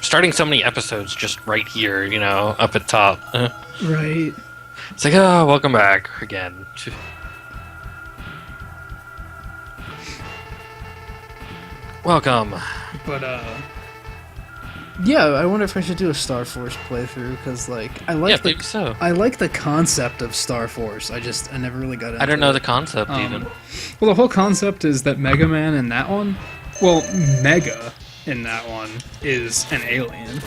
starting so many episodes just right here, up at top. Right. It's like, oh, welcome back again. Welcome. But, yeah, I wonder if I should do a Star Force playthrough, because, like, I like the concept of Star Force. I never really got into it. I don't know the concept, even. Well, the whole concept is that Mega Man in that one, Mega in that one is an alien.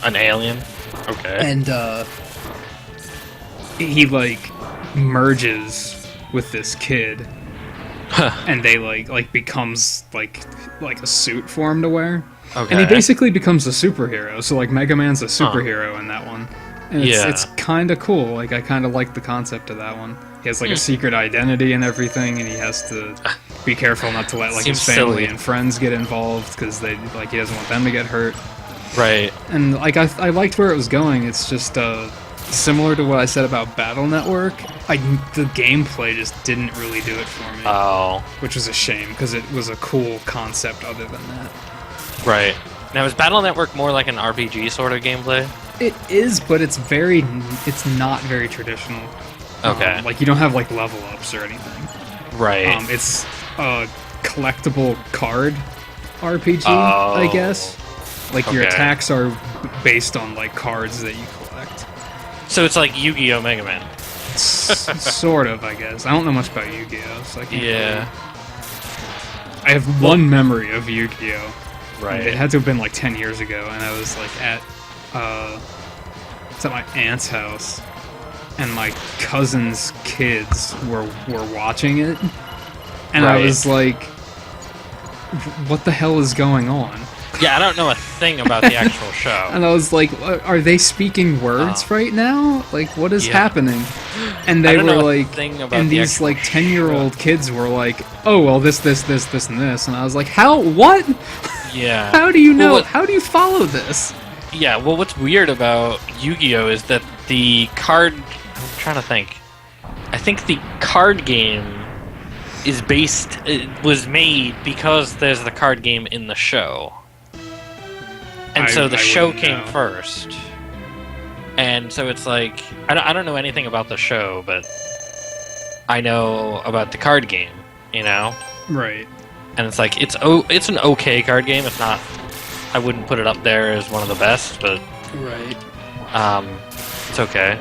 An alien? Okay. And, he, like, merges with this kid. And they, like, becomes, like a suit for him to wear. Okay. And he basically becomes a superhero, so, like, Mega Man's a superhero in that one. And it's kind of cool. Like, I kind of like the concept of that one. He has, like, a secret identity and everything, and he has to be careful not to let, like, his family and friends get involved, because he doesn't want them to get hurt. Right. And, like, I liked where it was going. It's just, similar to what I said about Battle Network, the gameplay just didn't really do it for me. Oh. Which was a shame, because it was a cool concept other than that. Right. Now, is Battle Network more like an RPG sort of gameplay? It is, but it's not very traditional. Okay. Like, you don't have, like, level ups or anything. Right. It's a collectible card RPG, I guess. Like, your attacks are based on, like, cards that you collect. So it's like Yu-Gi-Oh! Mega Man. Sort of, I guess. I don't know much about Yu-Gi-Oh! So I can't I have one memory of Yu-Gi-Oh! Right. It had to have been like 10 years ago, and I was like it's at my aunt's house, and my cousin's kids were watching it, and I was like, what the hell is going on? Yeah, I don't know a thing about the actual show. And I was like, are they speaking words right now? Like, what is happening? And they were like, and these like 10-year-old kids were like, oh, well, this, and this. And I was like, how? What? Yeah. How do you know? Well, how do you follow this? Yeah, well, what's weird about Yu-Gi-Oh! Is that the card... I'm trying to think. I think the card game was made because there's the card game in the show. And so the show came first. And so it's like... I don't know anything about the show, but I know about the card game, Right. And it's like, it's an okay card game. It's not... I wouldn't put it up there as one of the best, but... Right. It's okay.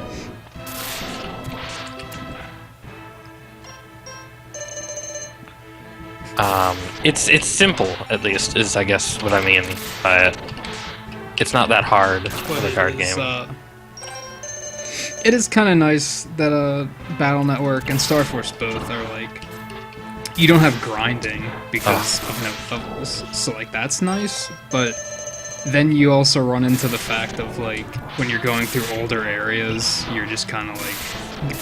It's simple, at least, is I guess what I mean by it. It's not that hard for the card game. It is kind of nice that Battle Network and Star Force both are like, you don't have grinding because of no levels, so like that's nice, but then you also run into the fact of like, when you're going through older areas, you're just kind of like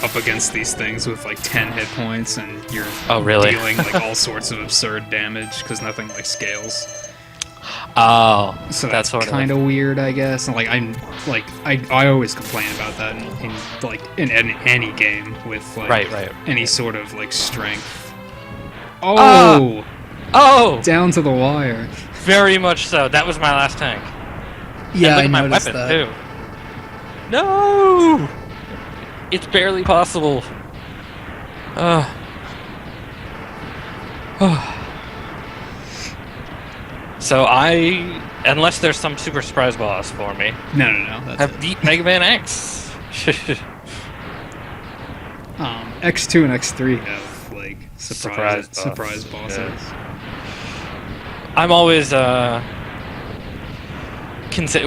up against these things with like 10 hit points, and you're dealing like all sorts of absurd damage because nothing like scales. Oh, so that's kind of weird, I guess. And like I always complain about that in any game with like any sort of like strength. Oh, down to the wire. Very much so. That was my last tank. Yeah, and look at my weapon too. No, it's barely possible. So unless there's some super surprise boss for me. No. Have beat Mega Man X. X2 and X3 have like surprise bosses. Yeah. I'm always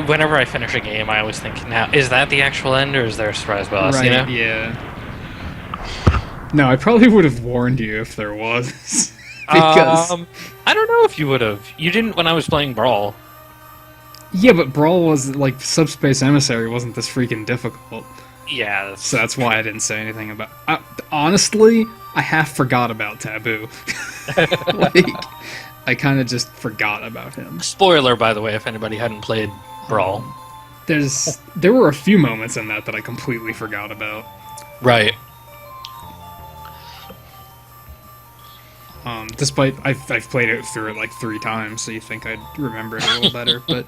whenever I finish a game, I always think, now is that the actual end or is there a surprise boss? Right. Yeah. No, I probably would have warned you if there was. Because I don't know if you would have. You didn't when I was playing Brawl. Yeah, but Brawl was like Subspace Emissary wasn't this freaking difficult. Yeah, so that's why I didn't say anything about. Honestly, I half forgot about Taboo. Like, I kind of just forgot about him. Spoiler, by the way, if anybody hadn't played Brawl. There were a few moments in that I completely forgot about. Right. Despite I've played it through it like 3 times, so you think I'd remember it a little better, but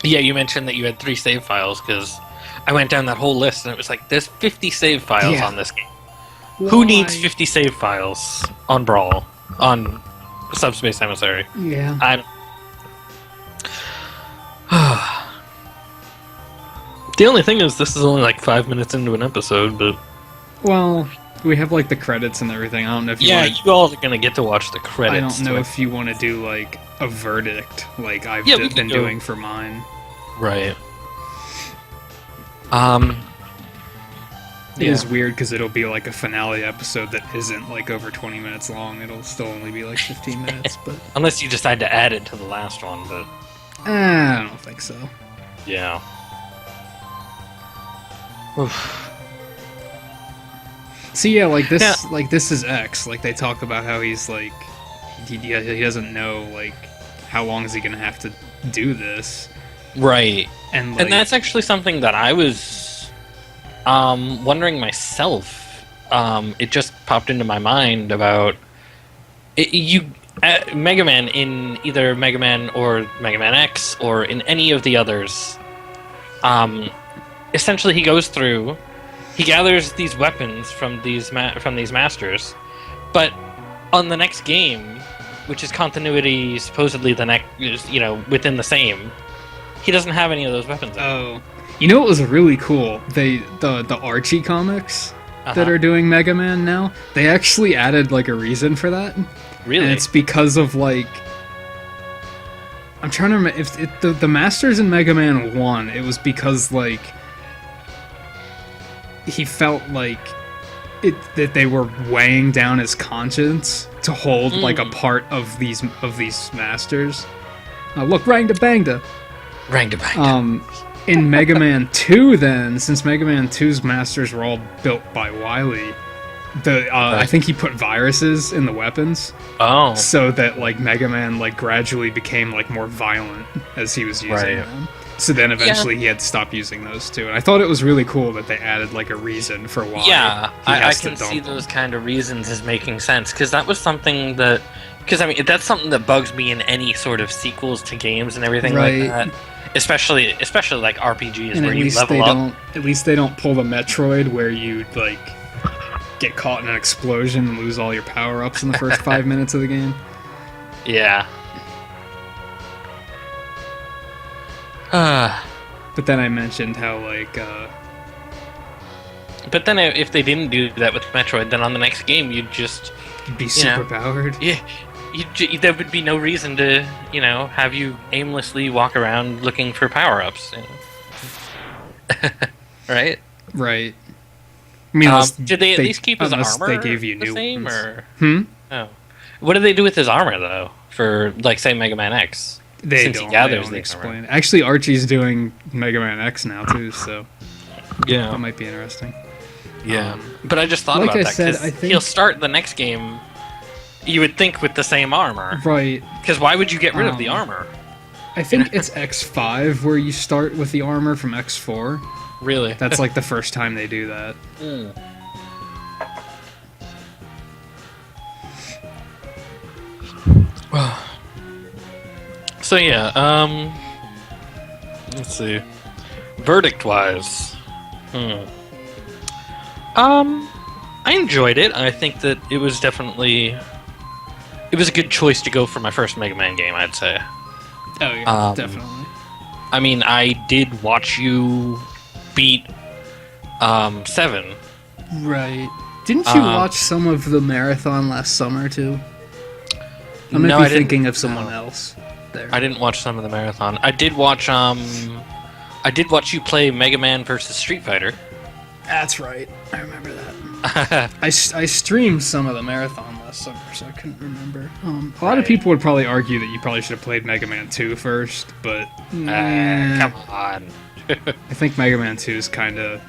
Yeah, you mentioned that you had 3 save files, because I went down that whole list and it was like, there's 50 save files on this game. Why? Who needs 50 save files on Brawl? On Subspace Emissary? Yeah. The only thing is, this is only like 5 minutes into an episode, but... Well, we have like the credits and everything. I don't know if you want... you all are gonna get to watch the credits. I don't know if you want to do like a verdict, like I've been doing for mine. Right. It is weird because it'll be like a finale episode that isn't like over 20 minutes long. It'll still only be like 15 minutes, but... Unless you decide to add it to the last one, but... I don't think so. Yeah. Oof. See, yeah, like this is X. Like they talk about how he's like, he doesn't know like how long is he gonna have to do this, right? And that's actually something that I was wondering myself. It just popped into my mind about Mega Man in either Mega Man or Mega Man X or in any of the others. Essentially, he goes through. He gathers these weapons from these masters, but on the next game, which is continuity, supposedly the next, within the same, he doesn't have any of those weapons anymore. Oh, you know what was really cool? The Archie comics that are doing Mega Man now, they actually added like a reason for that. Really? And it's because of like, I'm trying to remember if the masters in Mega Man 1, it was because like he felt like that they were weighing down his conscience to hold like a part of these masters. Look, Rangda Bangda. Rangda Bangda. In Mega Man 2, then, since Mega Man 2's masters were all built by Wily, I think he put viruses in the weapons. Oh. So that like Mega Man like gradually became like more violent as he was using them. So then eventually he had to stop using those too. And I thought it was really cool that they added like a reason for why. Yeah, I can see those kind of reasons as making sense, because that was something that... Because, I mean, that's something that bugs me in any sort of sequels to games and everything like that. Especially like RPGs and where you level up. At least they don't pull the Metroid where you, like, get caught in an explosion and lose all your power-ups in the first 5 minutes of the game. Yeah. But then I mentioned how, like, But then if they didn't do that with Metroid, then on the next game you'd just... be super powered. Yeah. There would be no reason to, have you aimlessly walk around looking for power-ups. Right? Right. I mean, did they at least keep his armor they gave you the new same, ones. or? Oh. What did they do with his armor, though, for, like, say, Mega Man X? They don't explain. Actually, Archie's doing Mega Man X now, too, so... Yeah. That might be interesting. Yeah. But I just thought about that, because he'll start the next game, you would think, with the same armor. Right. Because why would you get rid of the armor? I think it's X5 where you start with the armor from X4. Really? That's like the first time they do that. So yeah, let's see. Verdict-wise, I enjoyed it. I think that it was definitely... It was a good choice to go for my first Mega Man game, I'd say. Oh yeah, definitely. I mean, I did watch you beat 7. Right. Didn't you watch some of the marathon last summer, too? I might be thinking of someone else there. I didn't watch some of the marathon. I did watch you play Mega Man vs. Street Fighter. That's right. I remember that. I streamed some of the marathon last summer, so I couldn't remember. A lot of people would probably argue that you probably should have played Mega Man 2 first, but... come on. I think Mega Man 2 is kind of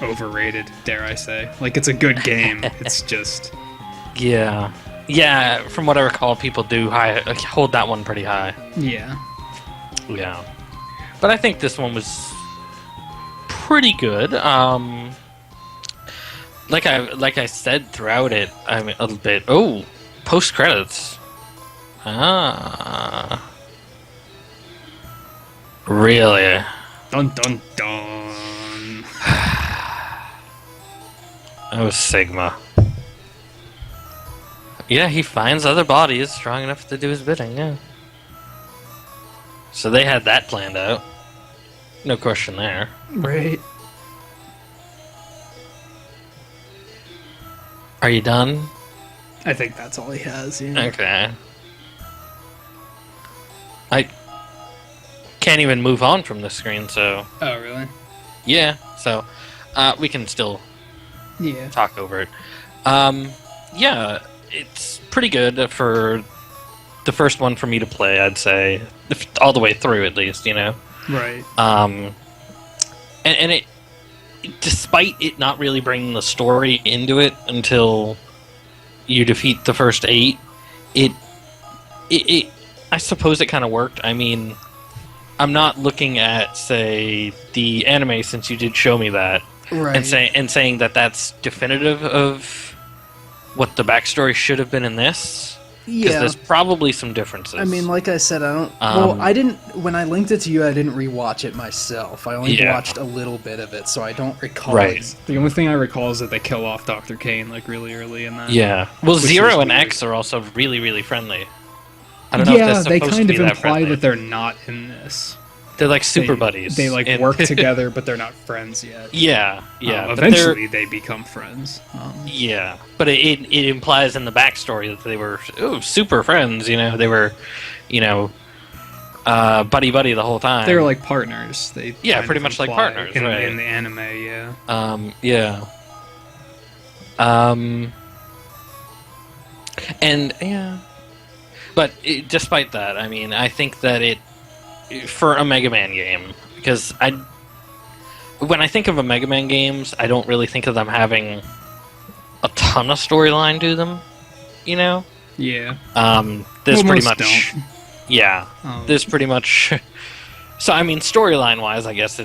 overrated, dare I say. Like, it's a good game. It's just... Yeah. Yeah, from what I recall, people do hold that one pretty high. Yeah. Yeah. But I think this one was pretty good. Like I said throughout it, I mean, a little bit. Oh, post credits. Really? Dun dun dun. Oh, Sigma. Yeah, he finds other bodies strong enough to do his bidding, yeah. So they had that planned out. No question there. Right. Are you done? I think that's all he has, yeah. Okay. I can't even move on from this screen, so... Oh, really? Yeah, so we can still talk over it. Yeah, it's pretty good for the first one for me to play, I'd say. All the way through, at least, you know? Right. And it... Despite it not really bringing the story into it until you defeat the first 8, I suppose it kind of worked. I mean, I'm not looking at, say, the anime, since you did show me that, right, and saying that that's definitive of what the backstory should have been in this. Because there's probably some differences. I mean, like I said, I don't... well, I didn't... When I linked it to you, I didn't rewatch it myself. I only watched a little bit of it, so I don't recall. Right. The only thing I recall is that they kill off Dr. Kane, like, really early in that. Yeah. Well, Zero and X are also really, really friendly. I don't know if they're they supposed kind to of be imply that they're not in this. They're like super buddies. They like work together, but they're not friends yet. Yeah. Eventually, they become friends. Yeah, but it implies in the backstory that they were super friends. You know, they were, buddy the whole time. They were like partners. They pretty much like partners, in, right? In the anime, yeah. And but despite that, I mean, I think that for a Mega Man game, because when I think of a Mega Man games, I don't really think of them having a ton of storyline to them, you know? Yeah. There's pretty much... Don't. Yeah. There's pretty much... So, I mean, storyline-wise, I guess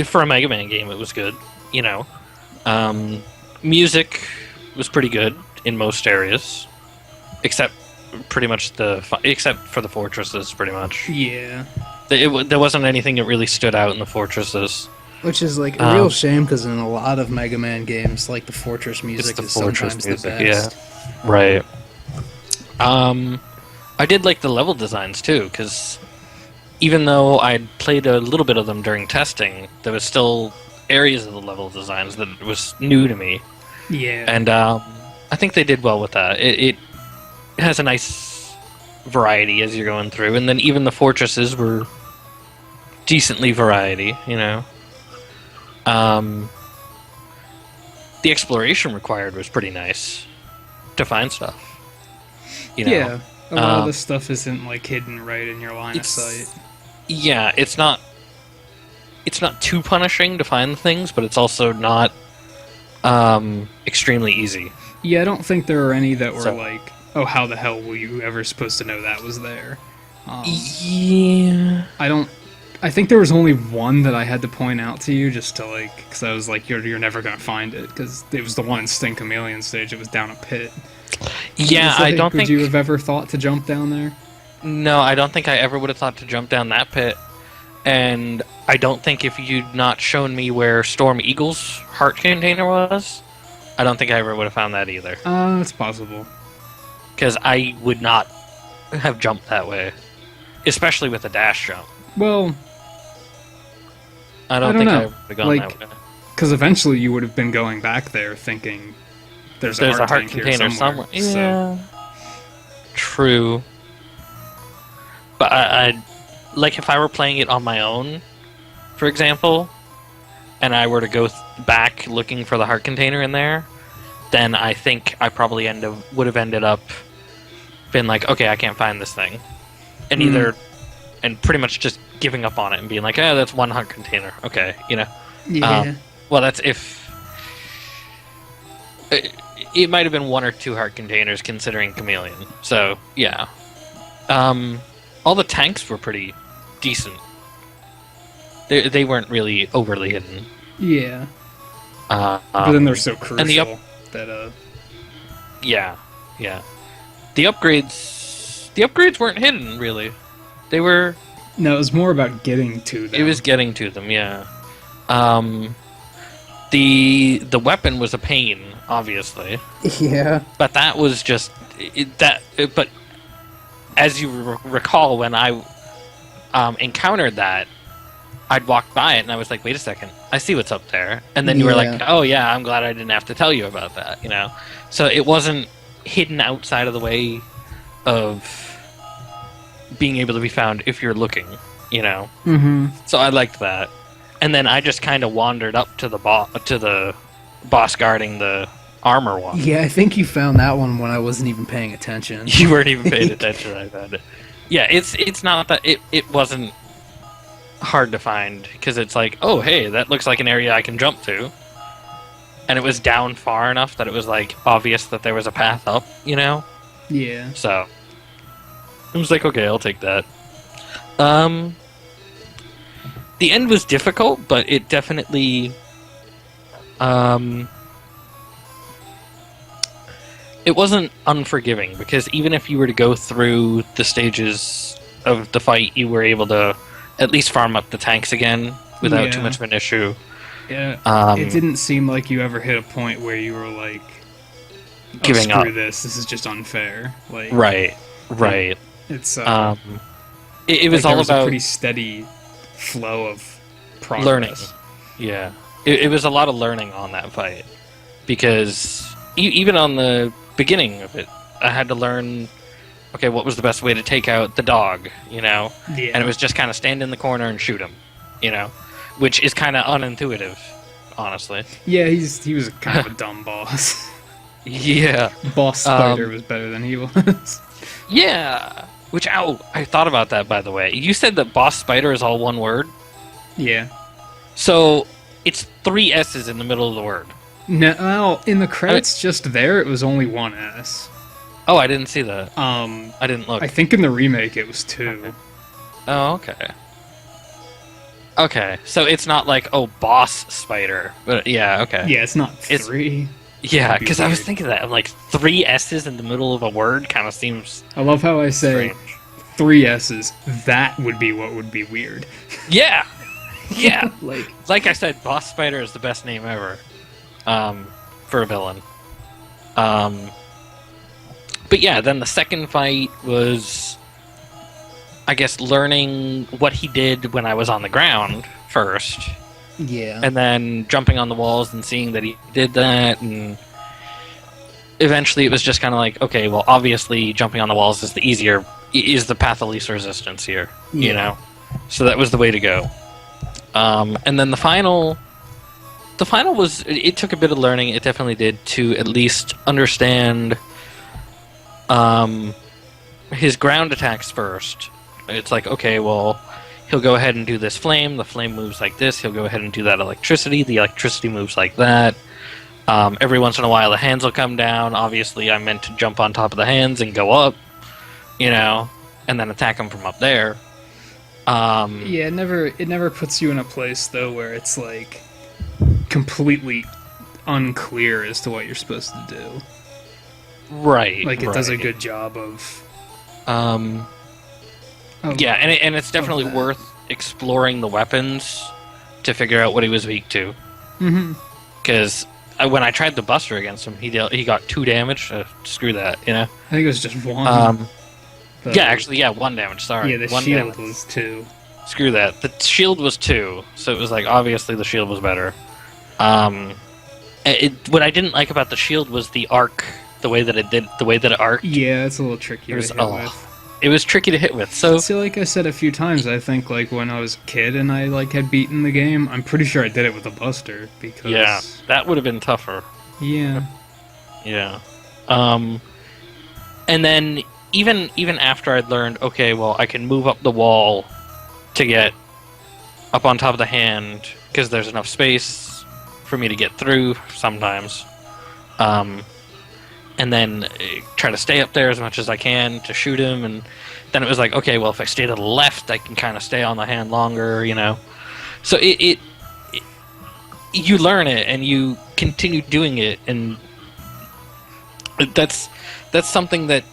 for a Mega Man game, it was good, you know? Music was pretty good in most areas, except for the fortresses, pretty much. Yeah. There wasn't anything that really stood out in the fortresses. Which is like a real shame, because in a lot of Mega Man games, like the fortress music is sometimes the best. Yeah, right. I did like the level designs too, because even though I'd played a little bit of them during testing, there was still areas of the level designs that was new to me. Yeah. And I think they did well with that. It has a nice variety as you're going through, and then even the fortresses were decently variety, you know. The exploration required was pretty nice to find stuff. You know? Yeah, a lot of this stuff isn't like hidden right in your line of sight. Yeah, it's not too punishing to find things, but it's also not extremely easy. Yeah, I don't think there are any that were like, oh, how the hell were you ever supposed to know that was there? Yeah. I think there was only one that I had to point out to you, just to like, because I was like, you're never gonna find it, because it was the one in Sting Chameleon stage. It was down a pit. Yeah, I don't think... Would you have ever thought to jump down there? No, I don't think I ever would have thought to jump down that pit. And I don't think if you'd not shown me where Storm Eagle's heart container was, I don't think I ever would have found that either. It's possible. Because I would not have jumped that way. Especially with a dash jump. Well... I don't think I would have gone that way. Because eventually you would have been going back there thinking... There's a heart container somewhere. Yeah. True. But I like if I were playing it on my own, for example, and I were to go back looking for the heart container in there, then I think I probably would have ended up been like, okay, I can't find this thing, and and pretty much just giving up on it and being like, oh, that's one heart container. Okay, you know. Yeah. Well, that's if. It might have been one or two heart containers, considering Chameleon. So, yeah. All the tanks were pretty decent. They weren't really overly hidden. Yeah. But then they're so crucial and that... Yeah. The upgrades weren't hidden, really. They were No, it was more about getting to them. It was getting to them, yeah. The weapon was a pain, obviously. Yeah. But that was just but as you recall, when I encountered that, I'd walk by it and I was like, wait a second, I see what's up there. And then you were like, oh yeah, I'm glad I didn't have to tell you about that, you know? So it wasn't hidden outside of the way of being able to be found if you're looking, you know? Mm-hmm. So I liked that. And then I just kind of wandered up to the boss guarding the armor one. Yeah, I think you found that one when I wasn't even paying attention. You weren't even paying attention. I found it. Yeah, it's not that it wasn't hard to find because it's like, oh hey, that looks like an area I can jump to, and it was down far enough that it was like obvious that there was a path up, you know. Yeah. So I was like, okay, I'll take that. The end was difficult, but it definitely it wasn't unforgiving, because even if you were to go through the stages of the fight, you were able to at least farm up the tanks again without too much of an issue. Yeah, it didn't seem like you ever hit a point where you were like, giving up. This is just unfair. Like, right. It's it was like all about a pretty steady flow of progress. Learning. Yeah, it was a lot of learning on that fight, because even on the beginning of it, I had to learn, okay, what was the best way to take out the dog, you know? Yeah. And it was just kind of stand in the corner and shoot him, you know? Which is kind of unintuitive, honestly. Yeah, he was kind of a dumb boss. Yeah. Boss Spider was better than he was. Yeah. Which, I thought about that, by the way. You said that Boss Spider is all one word? Yeah. So, it's 3 S's in the middle of the word. No, well, in the credits just there, it was only 1 S. Oh, I didn't see that. I didn't look. I think in the remake it was 2. Okay. Oh, okay. Okay, so it's not like, Boss Spider. But yeah, okay. Yeah, it's not 3. Yeah, because I was thinking that. I'm like, 3 S's in the middle of a word kind of seems I love how I say strange. 3 S's. That would be what would be weird. Yeah! Yeah! like I said, Boss Spider is the best name ever. For a villain. But yeah, then the second fight was, I guess, learning what he did when I was on the ground first. Yeah. And then jumping on the walls and seeing that he did that, and eventually it was just kind of like, okay, well, obviously jumping on the walls is the path of least resistance here, you know? So that was the way to go. And then the final was, it took a bit of learning, it definitely did, to at least understand his ground attacks first. It's like, okay, well, he'll go ahead and do this flame, the flame moves like this, he'll go ahead and do that electricity, the electricity moves like that. Every once in a while the hands will come down, obviously I meant to jump on top of the hands and go up, you know, and then attack him from up there. Yeah, it never puts you in a place, though, where it's, like, completely unclear as to what you're supposed to do. Right. Like, it does a good job of... yeah, and it's definitely worth exploring the weapons to figure out what he was weak to. Mm-hmm. Because when I tried the Buster against him, he got 2 damage. Screw that, you know? I think it was just 1. Yeah, actually, 1 damage, sorry. Yeah, the shield was 2. Screw that. The shield was 2, so it was like, obviously the shield was better. What I didn't like about the shield was the arc, the way that it arced. Yeah, it's a little tricky to hit with. It was tricky to hit with, so... See, like I said a few times, I think, like, when I was a kid and I, like, had beaten the game, I'm pretty sure I did it with a Buster, because... Yeah, that would have been tougher. Yeah. Yeah. And then, even after I'd learned, okay, well, I can move up the wall to get up on top of the hand, because there's enough space for me to get through sometimes. And then try to stay up there as much as I can to shoot him, and then it was like, okay, well, if I stay to the left, I can kind of stay on the hand longer, you know? So you learn it, and you continue doing it, and that's something that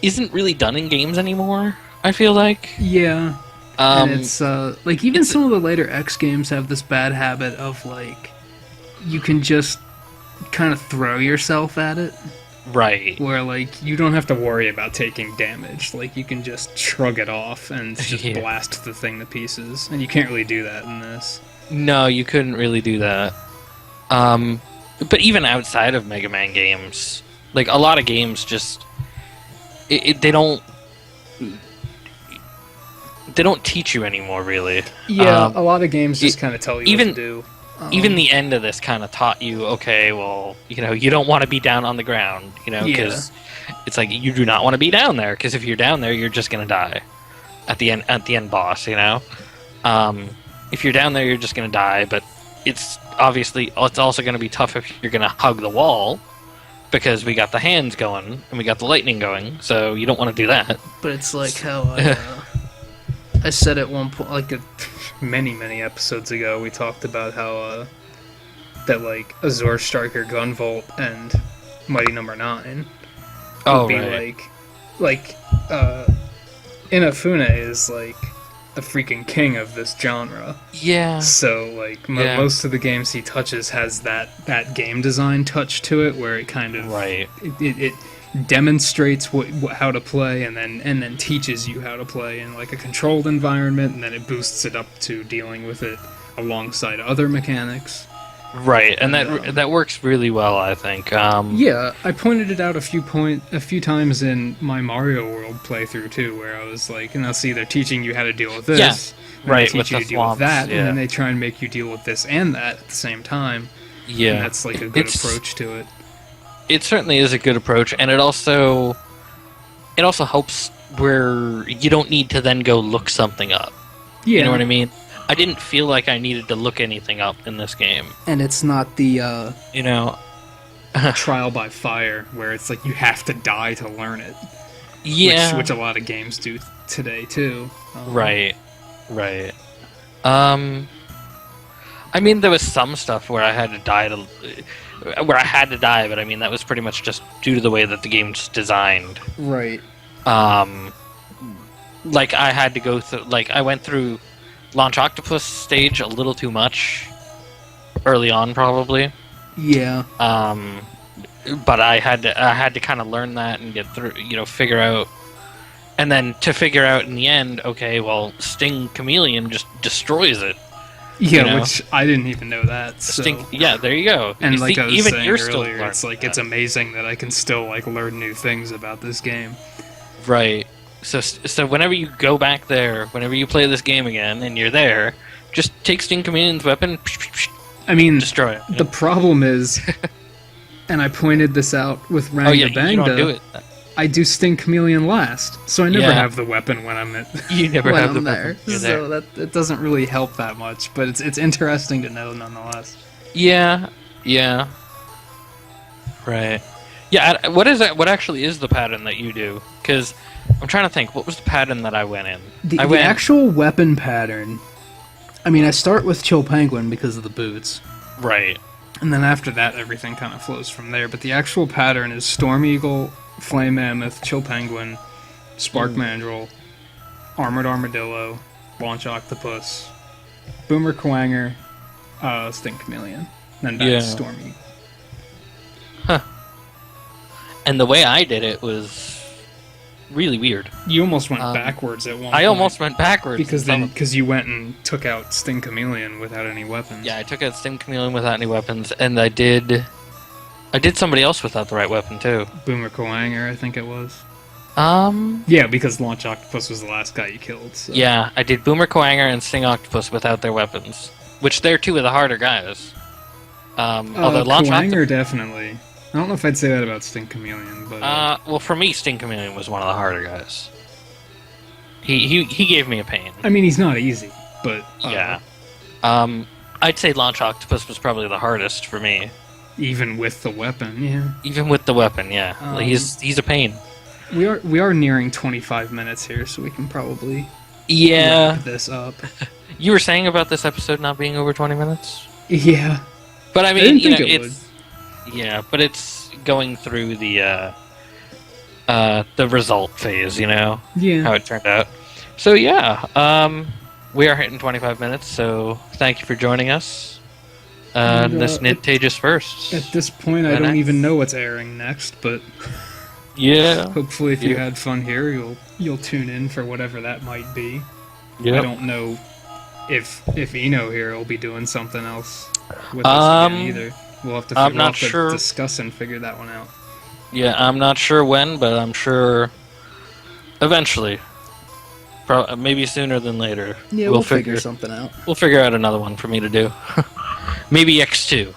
isn't really done in games anymore, I feel like. Yeah. And it's like even some of the later X games have this bad habit of like you can just kind of throw yourself at it. Right. Where, like, you don't have to worry about taking damage. Like, you can just shrug it off and just blast the thing to pieces. And you can't really do that in this. No, you couldn't really do that. But even outside of Mega Man games, like, a lot of games just... they don't teach you anymore, really. Yeah, a lot of games just kind of tell you what to do. Even the end of this kind of taught you, okay, well, you know, you don't want to be down on the ground, you know, because it's like you do not want to be down there, because if you're down there, you're just gonna die at the end boss, you know. If you're down there, you're just gonna die. But it's also gonna be tough if you're gonna hug the wall, because we got the hands going and we got the lightning going, so you don't want to do that. But it's like how I said at one point, like many episodes ago, we talked about how that like Azure Striker Gunvolt and Mighty Number 9 would be like Inafune is like the freaking king of this genre. Yeah. So like most of the games he touches has that game design touch to it, where it kind of it demonstrates how to play and then teaches you how to play in like a controlled environment, and then it boosts it up to dealing with it alongside other mechanics. Right, and that works really well, I think. Yeah, I pointed it out a few times in my Mario World playthrough too, where I was like, and see, they're teaching you how to deal with this, right, they teach you to deal with that, and then they try and make you deal with this and that at the same time. Yeah, and that's like a good approach to it. It certainly is a good approach, and it also helps where you don't need to then go look something up. Yeah. You know what I mean? I didn't feel like I needed to look anything up in this game. And it's not the, you know... trial by fire, where it's like you have to die to learn it. Yeah. Which a lot of games do today, too. Right. I mean, there was some stuff where I had to die but I mean, that was pretty much just due to the way that the game's designed. Right. Like, I had to go through... Like, I went through Launch Octopus stage a little too much early on, probably. Yeah. But I had to kind of learn that and get through, you know, figure out... And then to figure out in the end, okay, well, Sting Chameleon just destroys it. Yeah, you know? Which I didn't even know that. So. Yeah, there you go. And like I was even saying you're earlier, it's like it's amazing that I can still like learn new things about this game. Right. So whenever you go back there, whenever you play this game again, and you're there, just take Sting Chameleon's weapon. I mean, destroy it. The problem is, and I pointed this out with Ranga Bangda. You don't do it. I do Sting Chameleon last, so I never have the weapon when I'm at. You never have the there. Weapon. So that it doesn't really help that much, but it's interesting to know nonetheless. Yeah. Right. Yeah. What is that? What actually is the pattern that you do? Because I'm trying to think. What was the pattern that I went in? The actual weapon pattern. I mean, I start with Chill Penguin because of the boots. Right. And then after that, everything kind of flows from there. But the actual pattern is Storm Eagle, Flame Mammoth, Chill Penguin, Spark Mandrill, Armored Armadillo, Launch Octopus, Boomer Kuwanger, Sting Chameleon. Then back to Storm Eagle. Huh. And the way I did it was really weird. You almost went backwards at one point. I almost went backwards. Because you went and took out Sting Chameleon without any weapons. Yeah, I took out Sting Chameleon without any weapons, and I did somebody else without the right weapon, too. Boomer Kuwanger, I think it was. Yeah, because Launch Octopus was the last guy you killed. So. Yeah, I did Boomer Kuwanger and Sting Octopus without their weapons, which they're two of the harder guys. Although Launch Kuwanger definitely. I don't know if I'd say that about Sting Chameleon, but... well, for me, Sting Chameleon was one of the harder guys. He gave me a pain. I mean, he's not easy, but... Yeah. I'd say Launch Octopus was probably the hardest for me. Even with the weapon, yeah. Even with the weapon, yeah. He's a pain. We are nearing 25 minutes here, so we can probably wrap this up. You were saying about this episode not being over 20 minutes? Yeah. But I mean, I didn't think it would. Yeah, but it's going through the result phase, you know? Yeah. How it turned out. So yeah, we are hitting 25 minutes. So thank you for joining us. This Nintagious first. At this point, I don't even know what's airing next, but yeah. Hopefully, if you had fun here, you'll tune in for whatever that might be. Yep. I don't know if Eno here will be doing something else with us again either. We'll have to discuss and figure that one out. Yeah, I'm not sure when, but I'm sure eventually. Maybe sooner than later. Yeah, we'll figure something out. We'll figure out another one for me to do. Maybe X2.